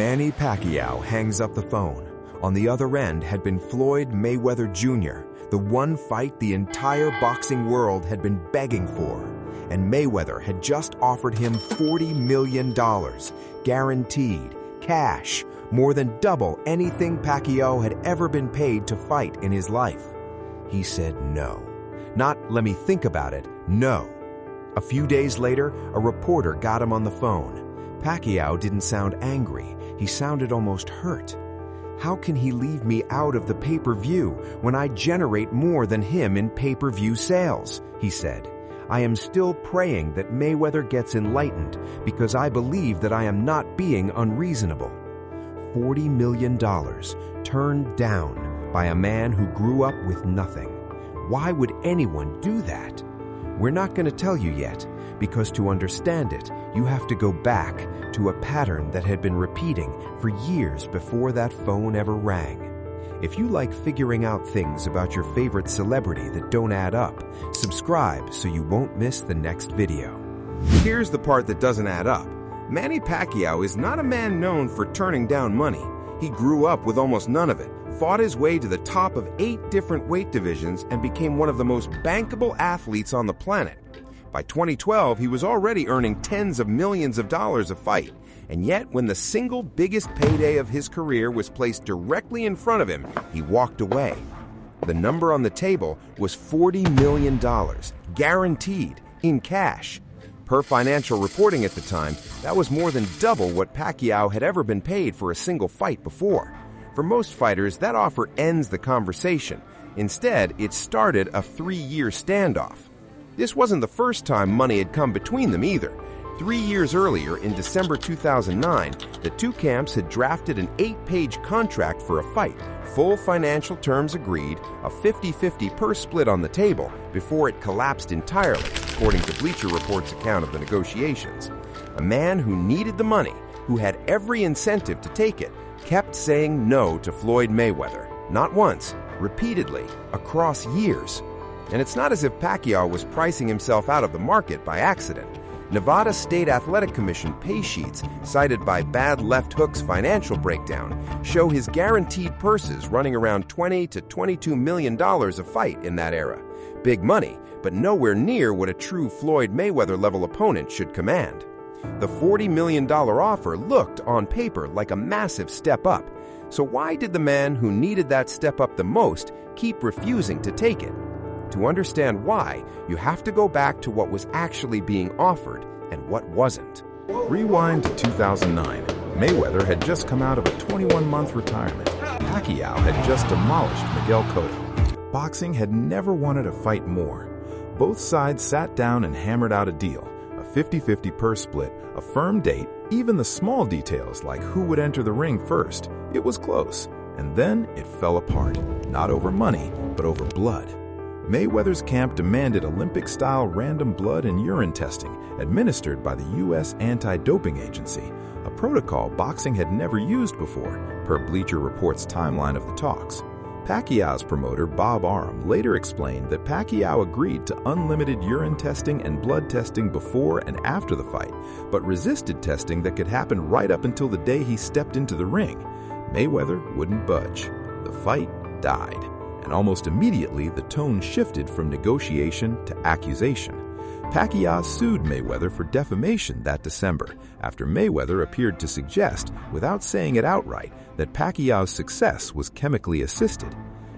Manny Pacquiao hangs up the phone. On the other end had been Floyd Mayweather Jr., the one fight the entire boxing world had been begging for. And Mayweather had just offered him $40 million, guaranteed, cash, more than double anything Pacquiao had ever been paid to fight in his life. He said no. Not let me think about it, no. A few days later, a reporter got him on the phone. Pacquiao didn't sound angry. He sounded almost hurt. How can he leave me out of the pay-per-view when I generate more than him in pay-per-view sales? He said. I am still praying that Mayweather gets enlightened because I believe that I am not being unreasonable. $40 million turned down by a man who grew up with nothing. Why would anyone do that? We're not going to tell you yet, because to understand it, you have to go back to a pattern that had been repeating for years before that phone ever rang. If you like figuring out things about your favorite celebrity that don't add up, subscribe so you won't miss the next video. Here's the part that doesn't add up. Manny Pacquiao is not a man known for turning down money. He grew up with almost none of it, fought his way to the top of 8 different weight divisions, and became one of the most bankable athletes on the planet. By 2012, he was already earning tens of millions of dollars a fight. And yet, when the single biggest payday of his career was placed directly in front of him, he walked away. The number on the table was $40 million, guaranteed, in cash. Per financial reporting at the time, that was more than double what Pacquiao had ever been paid for a single fight before. For most fighters, that offer ends the conversation. Instead, it started a 3-year standoff. This wasn't the first time money had come between them either. 3 years earlier, in December 2009, the two camps had drafted an 8-page contract for a fight, full financial terms agreed, a 50-50 purse split on the table, before it collapsed entirely, according to Bleacher Report's account of the negotiations. A man who needed the money, who had every incentive to take it, kept saying no to Floyd Mayweather, not once, repeatedly, across years. And it's not as if Pacquiao was pricing himself out of the market by accident. Nevada State Athletic Commission pay sheets, cited by Bad Left Hook's financial breakdown, show his guaranteed purses running around $20 to $22 million a fight in that era. Big money, but nowhere near what a true Floyd Mayweather-level opponent should command. The $40 million offer looked, on paper, like a massive step up. So why did the man who needed that step up the most keep refusing to take it? To understand why, you have to go back to what was actually being offered and what wasn't. Rewind to 2009. Mayweather had just come out of a 21-month retirement. Pacquiao had just demolished Miguel Cotto. Boxing had never wanted a fight more. Both sides sat down and hammered out a deal, a 50-50 purse split, a firm date, even the small details like who would enter the ring first. It was close, and then it fell apart, not over money, but over blood. Mayweather's camp demanded Olympic-style random blood and urine testing administered by the U.S. Anti-Doping Agency, a protocol boxing had never used before, per Bleacher Report's timeline of the talks. Pacquiao's promoter, Bob Arum, later explained that Pacquiao agreed to unlimited urine testing and blood testing before and after the fight, but resisted testing that could happen right up until the day he stepped into the ring. Mayweather wouldn't budge. The fight died. And almost immediately, the tone shifted from negotiation to accusation. Pacquiao sued Mayweather for defamation that December, after Mayweather appeared to suggest, without saying it outright, that Pacquiao's success was chemically assisted.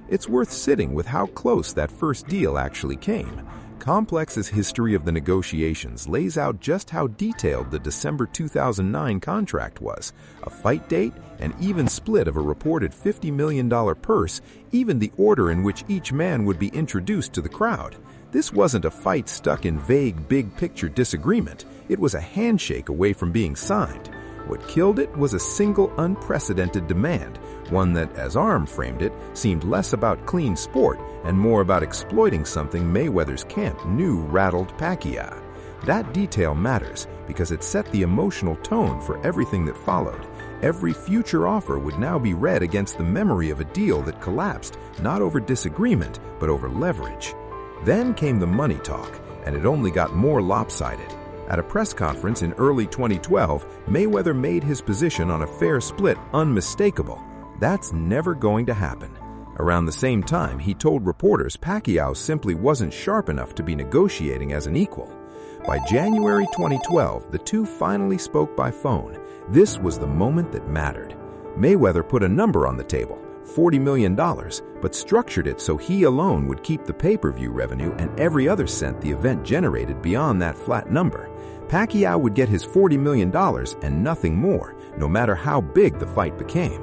It's worth sitting with how close that first deal actually came. Complex's history of the negotiations lays out just how detailed the December 2009 contract was. A fight date, an even split of a reported $50 million purse, even the order in which each man would be introduced to the crowd. This wasn't a fight stuck in vague big-picture disagreement. It was a handshake away from being signed. What killed it was a single unprecedented demand, one that, as Arum framed it, seemed less about clean sport and more about exploiting something Mayweather's camp knew rattled Pacquiao. That detail matters because it set the emotional tone for everything that followed. Every future offer would now be read against the memory of a deal that collapsed not over disagreement, but over leverage. Then came the money talk, and it only got more lopsided. At a press conference in early 2012, Mayweather made his position on a fair split unmistakable. That's never going to happen. Around the same time, he told reporters Pacquiao simply wasn't sharp enough to be negotiating as an equal. By January 2012, the two finally spoke by phone. This was the moment that mattered. Mayweather put a number on the table, $40 million, but structured it so he alone would keep the pay-per-view revenue and every other cent the event generated beyond that flat number. Pacquiao would get his $40 million and nothing more, no matter how big the fight became.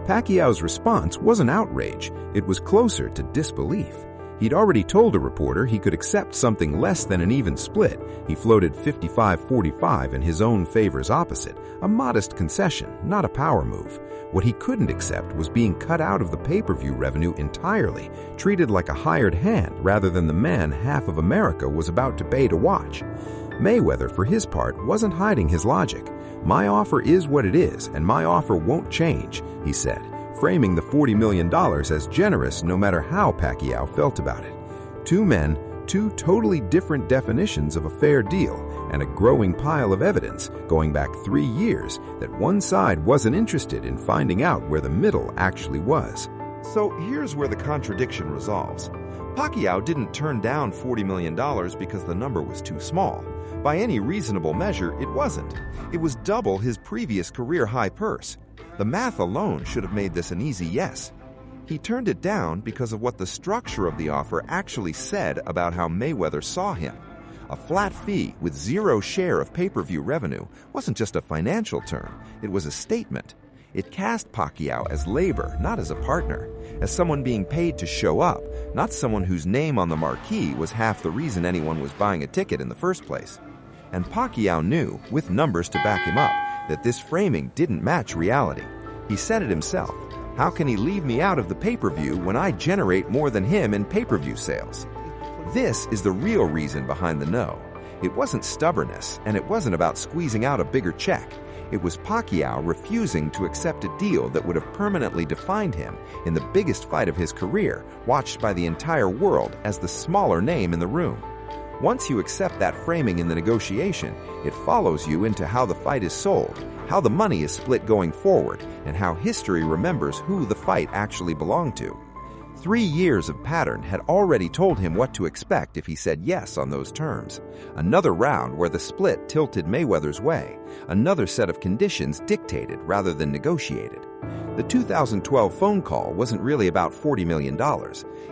Pacquiao's response wasn't outrage, it was closer to disbelief. He'd already told a reporter he could accept something less than an even split. He floated 55-45 in his own favor's opposite, a modest concession, not a power move. What he couldn't accept was being cut out of the pay-per-view revenue entirely, treated like a hired hand rather than the man half of America was about to pay to watch. Mayweather, for his part, wasn't hiding his logic. "My offer is what it is, and my offer won't change," he said, framing the $40 million as generous no matter how Pacquiao felt about it. Two men, two totally different definitions of a fair deal, and a growing pile of evidence going back 3 years that one side wasn't interested in finding out where the middle actually was. So here's where the contradiction resolves. Pacquiao didn't turn down $40 million because the number was too small. By any reasonable measure, it wasn't. It was double his previous career high purse. The math alone should have made this an easy yes. He turned it down because of what the structure of the offer actually said about how Mayweather saw him. A flat fee with zero share of pay-per-view revenue wasn't just a financial term, it was a statement. It cast Pacquiao as labor, not as a partner, as someone being paid to show up, not someone whose name on the marquee was half the reason anyone was buying a ticket in the first place. And Pacquiao knew, with numbers to back him up, that this framing didn't match reality. He said it himself. How can he leave me out of the pay-per-view when I generate more than him in pay-per-view sales? This is the real reason behind the no. It wasn't stubbornness, and it wasn't about squeezing out a bigger check. It was Pacquiao refusing to accept a deal that would have permanently defined him in the biggest fight of his career, watched by the entire world as the smaller name in the room. Once you accept that framing in the negotiation, it follows you into how the fight is sold, how the money is split going forward, and how history remembers who the fight actually belonged to. 3 years of pattern had already told him what to expect if he said yes on those terms. Another round where the split tilted Mayweather's way. Another set of conditions dictated rather than negotiated. The 2012 phone call wasn't really about $40 million.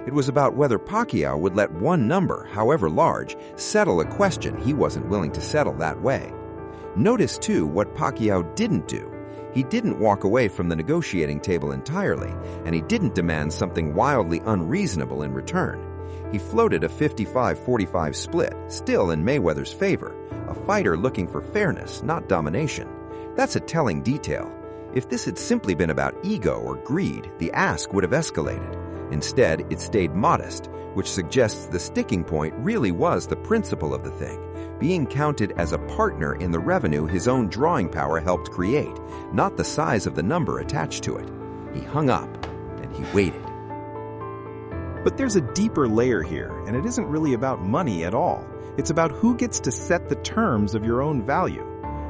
It was about whether Pacquiao would let one number, however large, settle a question he wasn't willing to settle that way. Notice, too, what Pacquiao didn't do. He didn't walk away from the negotiating table entirely, and he didn't demand something wildly unreasonable in return. He floated a 55-45 split, still in Mayweather's favor, a fighter looking for fairness, not domination. That's a telling detail. If this had simply been about ego or greed, the ask would have escalated. Instead, it stayed modest, which suggests the sticking point really was the principle of the thing, being counted as a partner in the revenue his own drawing power helped create, not the size of the number attached to it. He hung up, and he waited. But there's a deeper layer here, and it isn't really about money at all. It's about who gets to set the terms of your own value.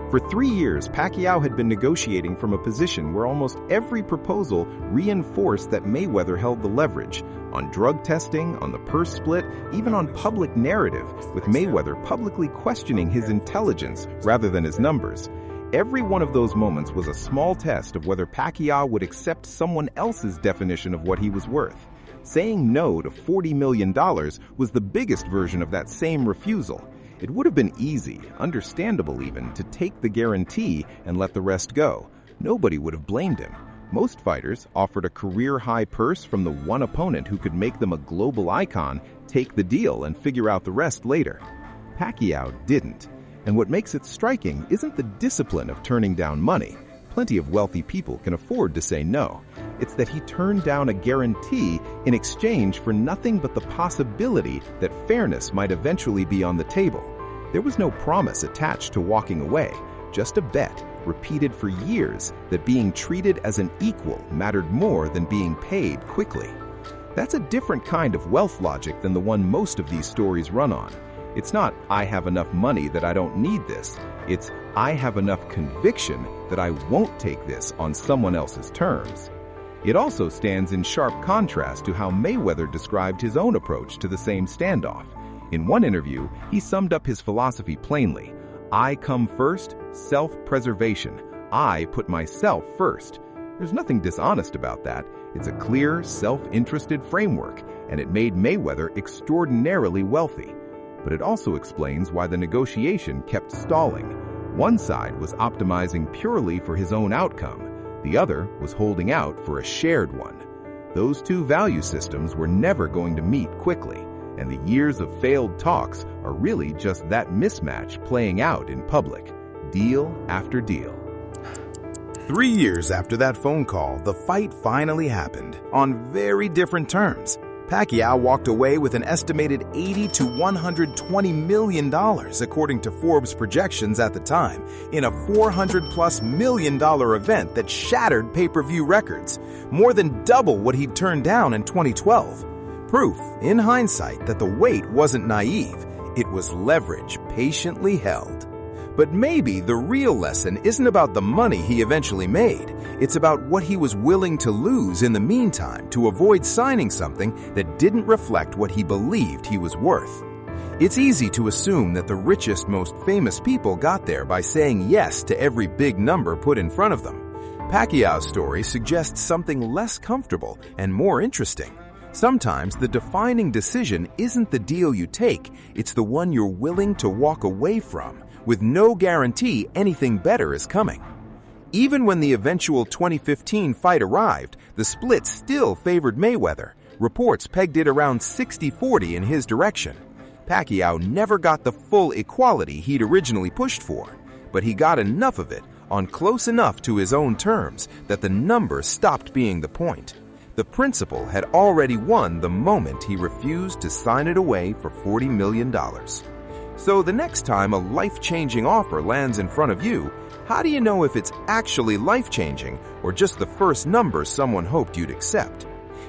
For 3 years, Pacquiao had been negotiating from a position where almost every proposal reinforced that Mayweather held the leverage. On drug testing, on the purse split, even on public narrative, with Mayweather publicly questioning his intelligence rather than his numbers. Every one of those moments was a small test of whether Pacquiao would accept someone else's definition of what he was worth. Saying no to $40 million was the biggest version of that same refusal. It would have been easy, understandable even, to take the guarantee and let the rest go. Nobody would have blamed him. Most fighters offered a career-high purse from the one opponent who could make them a global icon, take the deal, and figure out the rest later. Pacquiao didn't. And what makes it striking isn't the discipline of turning down money. Plenty of wealthy people can afford to say no. It's that he turned down a guarantee in exchange for nothing but the possibility that fairness might eventually be on the table. There was no promise attached to walking away, just a bet, repeated for years, that being treated as an equal mattered more than being paid quickly. That's a different kind of wealth logic than the one most of these stories run on. It's not, I have enough money that I don't need this. It's, I have enough conviction that I won't take this on someone else's terms. It also stands in sharp contrast to how Mayweather described his own approach to the same standoff. In one interview, he summed up his philosophy plainly. I come first, self-preservation. I put myself first. There's nothing dishonest about that. It's a clear, self-interested framework, and it made Mayweather extraordinarily wealthy. But it also explains why the negotiation kept stalling. One side was optimizing purely for his own outcome. The other was holding out for a shared one. Those two value systems were never going to meet quickly, and the years of failed talks are really just that mismatch playing out in public, deal after deal. 3 years after that phone call, the fight finally happened, on very different terms. Pacquiao walked away with an estimated $80 to $120 million, according to Forbes projections at the time, in a $400+ million event that shattered pay-per-view records, more than double what he'd turned down in 2012. Proof, in hindsight, that the wait wasn't naive. It was leverage patiently held. But maybe the real lesson isn't about the money he eventually made. It's about what he was willing to lose in the meantime to avoid signing something that didn't reflect what he believed he was worth. It's easy to assume that the richest, most famous people got there by saying yes to every big number put in front of them. Pacquiao's story suggests something less comfortable and more interesting. Sometimes the defining decision isn't the deal you take, it's the one you're willing to walk away from, with no guarantee anything better is coming. Even when the eventual 2015 fight arrived, the split still favored Mayweather. Reports pegged it around 60-40 in his direction. Pacquiao never got the full equality he'd originally pushed for, but he got enough of it on close enough to his own terms that the number stopped being the point. The principal had already won the moment he refused to sign it away for $40 million. So the next time a life-changing offer lands in front of you, how do you know if it's actually life-changing or just the first number someone hoped you'd accept?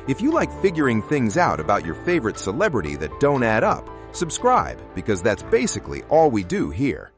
If you like figuring things out about your favorite celebrity that don't add up, subscribe, because that's basically all we do here.